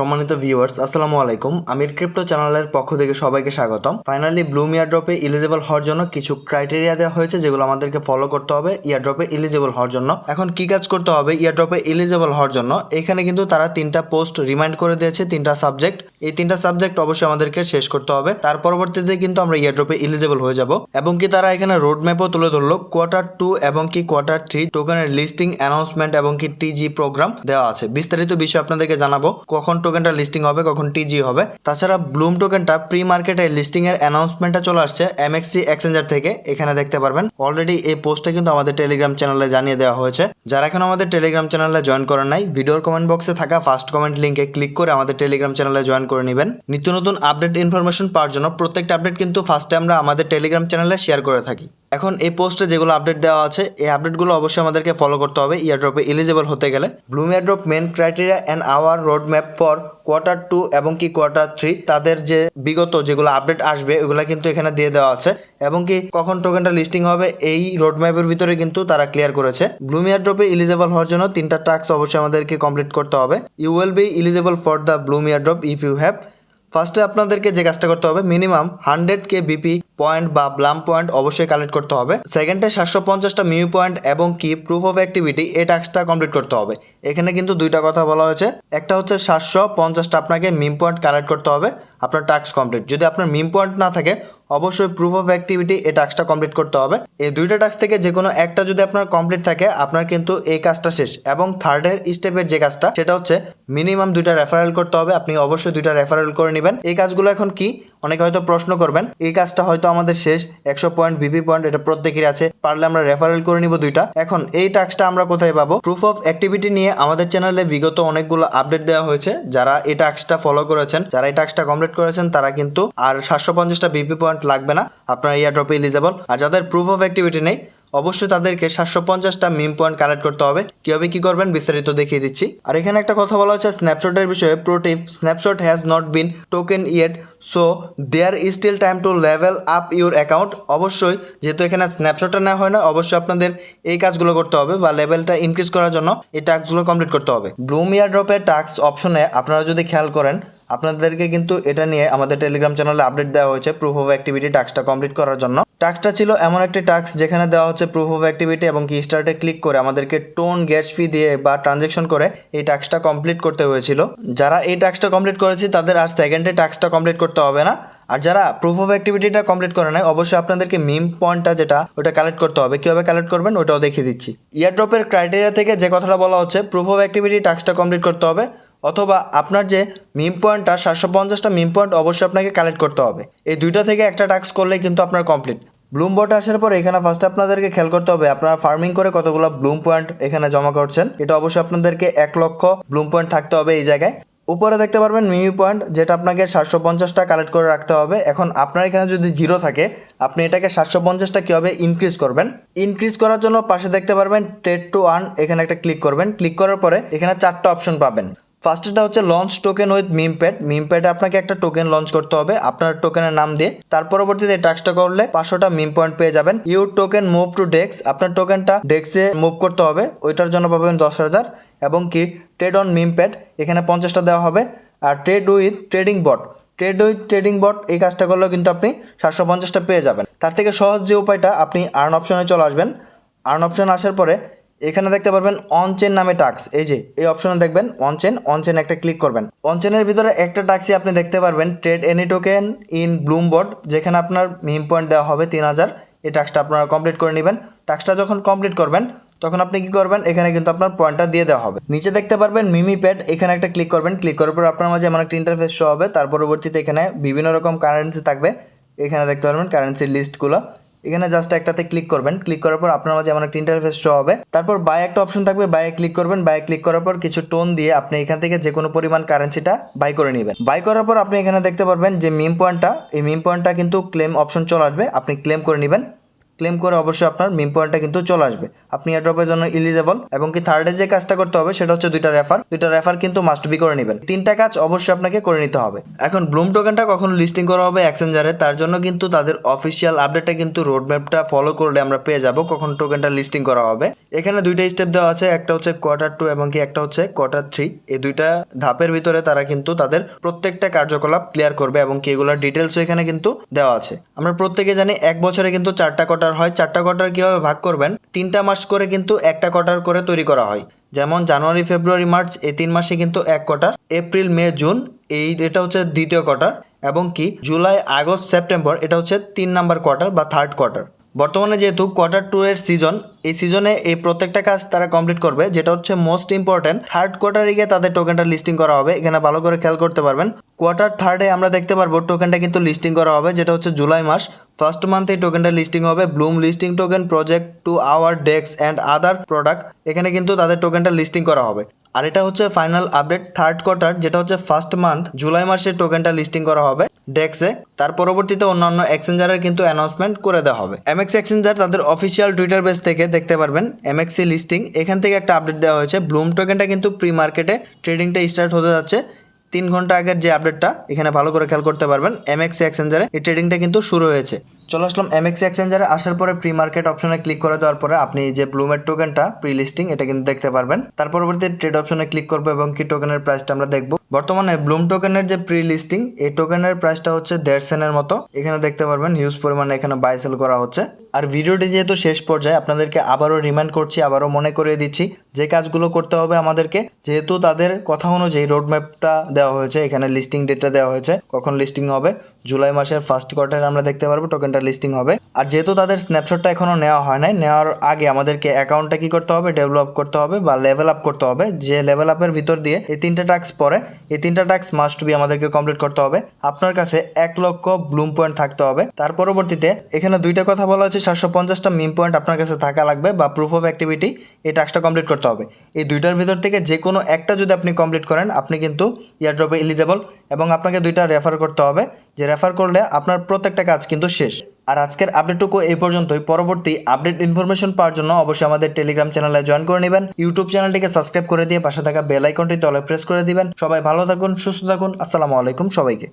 সম্মানিত ভিউয়ার্স, আসসালামু আলাইকুম। আমির ক্রিপ্টো চ্যানেলের পক্ষ থেকে সবাইকে স্বাগতম। ফাইনালি ব্লুম ইয়ারড্রপে এলিজিবল হওয়ার জন্য কিছু ক্রাইটেরিয়া দেওয়া হয়েছে, যেগুলো আমাদেরকে ফলো করতে হবে ইয়ারড্রপে এলিজিবল হওয়ার জন্য। এখন কি কাজ করতে হবে ইয়ারড্রপে এলিজিবল হওয়ার জন্য? এখানে কিন্তু তারা 3টা পোস্ট রিমাইন্ড করে দিয়েছে, 3টা সাবজেক্ট। এই 3টা সাবজেক্ট অবশ্যই আমাদেরকে শেষ করতে হবে, তার পরবর্তীতে কিন্তু আমরা ইয়ারড্রপে এলিজিবল হয়ে যাব। এবং কি তারা এখানে রোড ম্যাপও তুলে ধরলো। কোয়ার্টার 2 এবং কি কোয়ার্টার 3 টোকেনের লিস্টিং অ্যানাউন্সমেন্ট এবং কি টিজি প্রোগ্রাম দেওয়া আছে। বিস্তারিত বিষয় আপনাদেরকে জানাবো, কখন টোকেনটা লিস্টিং হবে, কখন টিজি হবে। তাছাড়া ব্লুম টোকেনটা প্রি মার্কেটে লিস্টিং এর অ্যানাউন্সমেন্টটা চলে আসছে এমএক্সি এক্সচেঞ্জার থেকে। এখানে দেখতে পারবেন অলরেডি এই পোস্টটা কিন্তু আমাদের টেলিগ্রাম চ্যানেলে জানিয়ে দেওয়া হয়েছে। যারা এখন আমাদের টেলিগ্রাম চ্যানেলে জয়েন করেন নাই, ভিডিওর কমেন্ট বক্সে থাকা ফার্স্ট কমেন্ট লিংকে ক্লিক করে আমাদের টেলিগ্রাম চ্যানেলে জয়েন করে নেবেন। নিত্য নতুন আপডেট ইনফরমেশন পাওয়ার জন্য প্রত্যেকটা আপডেট কিন্তু ফার্স্টে আমরা আমাদের টেলিগ্রাম চ্যানেলে শেয়ার করে থাকি। এখন এই পোস্টে যেগুলো আপডেট দেওয়া আছে, এই আপডেটগুলো অবশ্যই আমাদেরকে ফলো করতে হবে ইয়ারড্রপে এলিজিবল হতে গেলে। Bloom airdrop main criteria and our road map for quarter 2 এবং কি কোয়ার্টার 3, তাদের যে বিগত যেগুলো আপডেট আসবে ওগুলো কিন্তু এখানে দিয়ে দেওয়া আছে। এবং কি কখন টোকেনটা লিস্টিং হবে এই রোড ম্যাপের ভিতরে কিন্তু তারা ক্লিয়ার করেছে। ব্লুম ইয়ারড্রপে এলিজিবল হওয়ার জন্য 3টা টাস্ক অবশ্যই আমাদেরকে কমপ্লিট করতে হবে। You will be eligible for the Bloom airdrop if you have. ফার্স্টে আপনাদেরকে যে কাজটা করতে হবে, মিনিমাম 100K বিপি পয়েন্ট বা ব্লাম পয়েন্ট অবশ্যই কালেক্ট করতে হবে। সেকেন্ডে 750টা মিউ পয়েন্ট এবং কি প্রুফ অফ অ্যাক্টিভিটি এই টাস্কটা কমপ্লিট করতে হবে। এখানে কিন্তু দুইটা কথা বলা হয়েছে, একটা হচ্ছে 750টা আপনাকে মিম পয়েন্ট কালেক্ট করতে হবে আপনার টাস্ক কমপ্লিট। যদি আপনার মিম পয়েন্ট না থাকে অবশ্যই প্রুফ অফ অ্যাক্টিভিটি এই টাস্কটা কমপ্লিট করতে হবে। এই দুইটা টাস্ক থেকে যে কোনো একটা যদি আপনার কমপ্লিট থাকে আপনার কিন্তু এই কাজটা শেষ। এবং থার্ডের স্টেপের যে কাজটা সেটা হচ্ছে মিনিমাম 2টা রেফারেল করতে হবে। আপনি অবশ্যই 2টা রেফারেল করে নেবেন। এই কাজগুলো এখন কি অনেকে হয়তো প্রশ্ন করবেন, এই কাজটা হয়তো আমাদের শেষ, 100 পয়েন্ট ভিপি পয়েন্ট এটা প্রত্যেকেরই আছে, পারলে আমরা রেফারেল করে নিব 2টা। এখন এই টাস্কটা আমরা কোথায় পাবো? প্রুফ অফ অ্যাক্টিভিটি নিয়ে আমাদের চ্যানেলে বিগত অনেকগুলো আপডেট দেওয়া হয়েছে। যারা এই টাস্কটা ফলো করেছেন, যারা এই টাস্কটা কমপ্লিট করেছেন, তারা কিন্তু আর 750টা ভিপি পয়েন্ট লাগবে না, আপনার ইয়ারড্রপে এলিজিবল। আর যাদের প্রুফ অফ অ্যাক্টিভিটি নেই অবশ্যই তাদেরকে 750টা মিম পয়েন্ট কালেক্ট করতে হবে। কিভাবে কি করবেন বিস্তারিত দেখিয়ে দিচ্ছি। আর এখানে একটা কথা বলা হচ্ছে স্ন্যাপশটের বিষয়ে। Pro tip, snapshot has not been token yet, so there is still time to level up your account. অবশ্যই যেহেতু এখানে স্ন্যাপশটটা নেওয়া হয় না, অবশ্যই আপনাদের এই কাজগুলো করতে হবে বা লেভেলটা ইনক্রিজ করার জন্য এই টাস্কগুলো কমপ্লিট করতে হবে। ব্লুম ইয়ারড্রপের টাস্ক অপশনে আপনারা যদি খেয়াল করেন, আপনাদেরকে কিন্তু এটা নিয়ে আমাদের টেলিগ্রাম চ্যানেলে আপডেট দেওয়া হয়েছে প্রুফ অফ অ্যাক্টিভিটি টাস্কটা কমপ্লিট করার জন্য। টাস্কটা ছিল এমন একটি টাস্ক যেখানে দেওয়া হচ্ছে প্রুফ অফ অ্যাক্টিভিটি এবং কি স্টার্টে ক্লিক করে আমাদেরকে টোন গ্যাস ফি দিয়ে বা ট্রানজেকশন করে এই টাস্কটা কমপ্লিট করতে হয়েছিল। যারা এই টাস্কটা কমপ্লিট করেছে তাদের আর সেকেন্ডে টাস্কটা কমপ্লিট করতে হবে না। আর যারা প্রুফ অফ অ্যাক্টিভিটিটা কমপ্লিট করে নাই অবশ্যই আপনাদেরকে মিম পয়েন্টটা যেটা ওটা কালেক্ট করতে হবে। কীভাবে কালেক্ট করবেন ওটাও দেখিয়ে দিচ্ছি। ইয়ারড্রপের ক্রাইটেরিয়া থেকে যে কথাটা বলা হচ্ছে, প্রুফ অফ অ্যাক্টিভিটি টাস্কটা কমপ্লিট করতে হবে, অথবা আপনার যে মিম পয়েন্টটা 750টা মিম পয়েন্ট অবশ্যই আপনাকে কালেক্ট করতে হবে। এই দুইটা থেকে একটা টাস্ক করলেই কিন্তু আপনার কমপ্লিট। ব্লুম বটে আসার পর এখানে ফার্স্টে আপনাদেরকে খেয়াল করতে হবে আপনারা ফার্মিং করে কতগুলো ব্লুম পয়েন্ট এখানে জমা করছেন। এটা অবশ্যই আপনাদেরকে 1 লক্ষ ব্লুম পয়েন্ট থাকতে হবে এই জায়গায়। উপরে দেখতে পারবেন মিমি পয়েন্ট, যেটা আপনাকে 750টা কালেক্ট করে রাখতে হবে। এখন আপনার এখানে যদি 0 থাকে আপনি এটাকে 750টা কীভাবে ইনক্রিজ করবেন? ইনক্রিজ করার জন্য পাশে দেখতে পারবেন ট্রেড টু আর্ন, এখানে একটা ক্লিক করবেন। ক্লিক করার পরে এখানে 4টা অপশন পাবেন। ফার্স্টটা হচ্ছে লঞ্চ টোকেন উইথ মিমপ্যাড। মিমপ্যাডে আপনাকে একটা টোকেন লঞ্চ করতে হবে আপনার টোকেনের নাম দিয়ে। তার পরবর্তীতে টাস্কটা করলে 500টা মিম পয়েন্ট পেয়ে যাবেন। ইউর টোকেন মুভ টু ডেক্স, আপনার টোকেনটা ডেক্সে মুভ করতে হবে, ওইটার জন্য পাবেন 10,000। এবং কি ট্রেড অন মিমপ্যাড, এখানে 50টা দেওয়া হবে। আর trade with trading bot, trading bot এই কাজটা করলেও কিন্তু আপনি 750টা পেয়ে যাবেন। তার থেকে সহজ যে উপায়টা, আপনি আর্ন অপশনে চলে আসবেন। আর্ন অপশন আসার পরে এখানে দেখতে পারবেন অন চেন নামে টাস্ক, এই যে এই অপশনে দেখবেন অন চেন একটা ক্লিক করবেন। অন চেনের ভিতরে একটা টাস্কই আপনি দেখতে পারবেন trade any token in Bloom bot, যেখানে আপনার মিম পয়েন্ট দেওয়া হবে 3000। এই টাস্কটা আপনারা কমপ্লিট করে নেবেন। টাস্কটা যখন কমপ্লিট করবেন তখন আপনি কি করবেন, এখানে কিন্তু আপনার পয়েন্টটা দিয়ে দেওয়া হবে। নিচে দেখতে পারবেন মিমি প্যাড, এখানে একটা ক্লিক করবেন। ক্লিক করার পর আপনার মাঝে এমন একটা ইন্টারফেস শো হবে। তার পরবর্তীতে এখানে বিভিন্ন রকম কারেন্সি থাকবে, এখানে দেখতে পারবেন কারেন্সির লিস্টগুলো। এখানে জাস্ট একটাতে ক্লিক করবেন। ক্লিক করার পর আপনার মাঝে এমন একটা ইন্টারফেস শো হবে। তারপর বাই একটা অপশন থাকবে, বাইয়ে ক্লিক করবেন। বাইয়ে ক্লিক করার পর কিছু টোন দিয়ে আপনি এখান থেকে যে কোনো পরিমাণ কারেন্সিটা বাই করে নেবেন। বাই করার পর আপনি এখানে দেখতে পারবেন যে মিম পয়েন্টটা, এই মিম পয়েন্টটা কিন্তু ক্লেম অপশন চলে আসবে, আপনি ক্লেম করে নেবেন। ক্লেম করে অবশ্যই আপনার মিম পয়েন্টটা কিন্তু চলে আসবে, আপনি এয়ারড্রপের জন্য এলিজেবল। এবং কি থার্ডে যে কাজটা করতে হবে সেটা হচ্ছে দুইটা রেফার কিন্তু মাস্ট বি করে নেবেন। 3টা কাজ অবশ্যই আপনাকে করে নিতে হবে। এখন ব্লুম টোকেনটা কখন লিস্টিং করা হবে এক্সচেঞ্জারে, তার জন্য কিন্তু তাদের অফিসিয়াল আপডেটটা কিন্তু রোডম্যাপটা ফলো করলে আমরা পেয়ে যাব কখন টোকেনটা লিস্টিং করা হবে। এখানে দুইটা স্টেপ দেওয়া আছে, একটা হচ্ছে Q2 এবং কি একটা হচ্ছে Q3। এই দুইটা ধাপের ভিতরে তারা কিন্তু তাদের প্রত্যেকটা কার্যকলাপ ক্লিয়ার করবে এবং কি এগুলোর ডিটেলস এখানে কিন্তু দেওয়া আছে। আমরা প্রত্যেকে জানি 1 বছরে কিন্তু 4টা কোয়ার্টার হয়। 4টা কোয়ার্টার কিভাবে ভাগ করবেন, 3টা মাস করে কিন্তু একটা কোয়ার্টার করে তৈরি করা হয়। যেমন জানুয়ারি, ফেব্রুয়ারি, মার্চ এই 3 মাসে কিন্তু 1 কোয়ার্টার, এপ্রিল, মে, জুন এটা হচ্ছে দ্বিতীয় কোয়ার্টার, এবং কি জুলাই, আগস্ট, সেপ্টেম্বর এটা হচ্ছে 3 নাম্বার কোয়ার্টার বা থার্ড কোয়ার্টার। বর্তমানে যেহেতু Q2 এর সিজন, এই সিজনে এই প্রত্যেকটা কাজ তারা কমপ্লিট করবে, যেটা হচ্ছে মোস্ট ইম্পর্টেন্ট থার্ড কোয়ার্টারে গিয়ে তাদের টোকেনটা লিস্টিং করা হবে। এখানে ভালো করে খেয়াল করতে পারবেন, Q3 আমরা দেখতে পারবো টোকেনটা কিন্তু লিস্টিং করা হবে, যেটা হচ্ছে জুলাই মাস। ফার্স্ট মান্থে টোকেনটা লিস্টিং হবে। Bloom listing token project to our DEX and other product, এখানে কিন্তু তাদের টোকেনটা লিস্টিং করা হবে। আর এটা হচ্ছে ফাইনাল আপডেট থার্ড কোয়ার্টার, যেটা হচ্ছে ফার্স্ট মান্থ জুলাই মাসে টোকেনটা লিস্টিং করা হবে ডেক্সে। তার পরবর্তীতে অন্যান্য এক্সচেঞ্জারের কিন্তু অ্যানাউন্সমেন্ট করে দেওয়া হবে। এমএক্সি এক্সচেঞ্জার তাদের অফিসিয়াল টুইটার পেজ থেকে দেখতে পারবেন এমএক্সি লিস্টিং, এখান থেকে একটা আপডেট দেওয়া হয়েছে। ব্লুম টোকেনটা কিন্তু প্রি মার্কেটে ট্রেডিংটা স্টার্ট হতে যাচ্ছে। 3 ঘন্টা আগের যে আপডেটটা এখানে ভালো করে খেয়াল করতে পারবেন, এমএক্সি এক্সচেঞ্জারে এই ট্রেডিংটা কিন্তু শুরু হয়েছে। চলে আসলাম এমএক্সি এক্সচেঞ্জারে। আসার পরে প্রি মার্কেট অপশনে ক্লিক করে দেওয়ার পরে আপনি যে ব্লুমের টোকেনটা প্রি লিস্টিং এটা কিন্তু দেখতে পারবেন। তার পরবর্তী ট্রেড অপশনে ক্লিক করবো এবং কি টোকেনের প্রাইসটা আমরা দেখবো। বর্তমানে ব্লুম টোকেনের যে প্রি লিস্টিং এই টোকেনের প্রাইসটা হচ্ছে 1.5 সেন্টের মতো। এখানে দেখতে পারবেন হিউজ পরিমাণে এখানে বাই সেল করা হচ্ছে। আর ভিডিওটি যেহেতু শেষ পর্যায়ে, আপনাদেরকে আবারও রিমাইন্ড করছি, আবারও মনে করিয়ে দিচ্ছি যে কাজগুলো করতে হবে আমাদেরকে। যেহেতু তাদের কথা অনুযায়ী রোডম্যাপটা দেওয়া হয়েছে, এখানে লিস্টিং ডেটটা দেওয়া হয়েছে কখন লিস্টিং হবে, জুলাই মাসের ফার্স্ট কোয়ার্টারে আমরা দেখতে পারবো টোকেনটা লিস্টিং হবে। আর যেহেতু তাদের স্ন্যাপশটটা এখনো নেওয়া হয় নাই, নেওয়ার আগে আমাদেরকে অ্যাকাউন্টটা কি করতে হবে, ডেভেলপ করতে হবে বা লেভেল আপ করতে হবে। যে লেভেল আপের ভিতর দিয়ে এই 3টা টাস্ক পরে, এই 3টা টাস্ক মাস্ট বি আমাদেরকে কমপ্লিট করতে হবে। আপনার কাছে 1 লক্ষ ব্লুম পয়েন্ট থাকতে হবে। তার পরবর্তীতে এখানে দুইটা কথা বলা হচ্ছে, 750টা মিম পয়েন্ট আপনার কাছে থাকা লাগবে বা প্রুফ অফ অ্যাক্টিভিটি, এই টাস্কটা কমপ্লিট করতে হবে। এই দুইটার ভিতর থেকে যে কোনো একটা যদি আপনি কমপ্লিট করেন, আপনি কিন্তু এয়ারড্রপে এলিজেবল। এবং আপনাকে দুইটা রেফার করতে হবে, যে রেফার করলে আপনার প্রত্যেকটা কাজ কিন্তু শেষ। আর আজকের আপডেটটুকু এই পর্যন্তই। পরবর্তী আপডেট ইনফরমেশন পাওয়ার জন্য অবশ্যই আমাদের টেলিগ্রাম চ্যানেলে জয়েন করে নেবেন। ইউটিউব চ্যানেলটিকে সাবস্ক্রাইব করে দিয়ে পাশে থাকা বেল আইকনটি অলে প্রেস করে দিবেন। সবাই ভালো থাকুন, সুস্থ থাকুন। আসসালামু আলাইকুম সবাইকে।